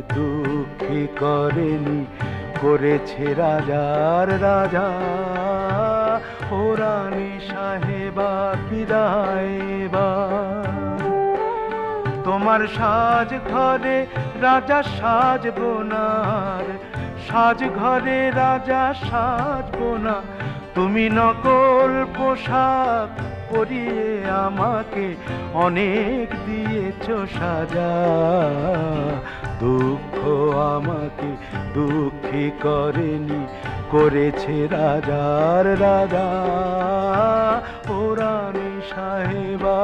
দুঃখী করেনি, করেছে রাজার রাজা। ও রানী সাহেবা বিদায় এবার। তোমার সাজ ঘরে রাজা সাজবো না, সাজ ঘরে রাজা সাজবো না। তুমি নকল পোশাক পরিয়ে আমাকে অনেক দিয়েছো সাজা। দুঃখ আমাকে দুঃখী করেনি, করেছে রাজার রাজা। ও রানী সাহেবা।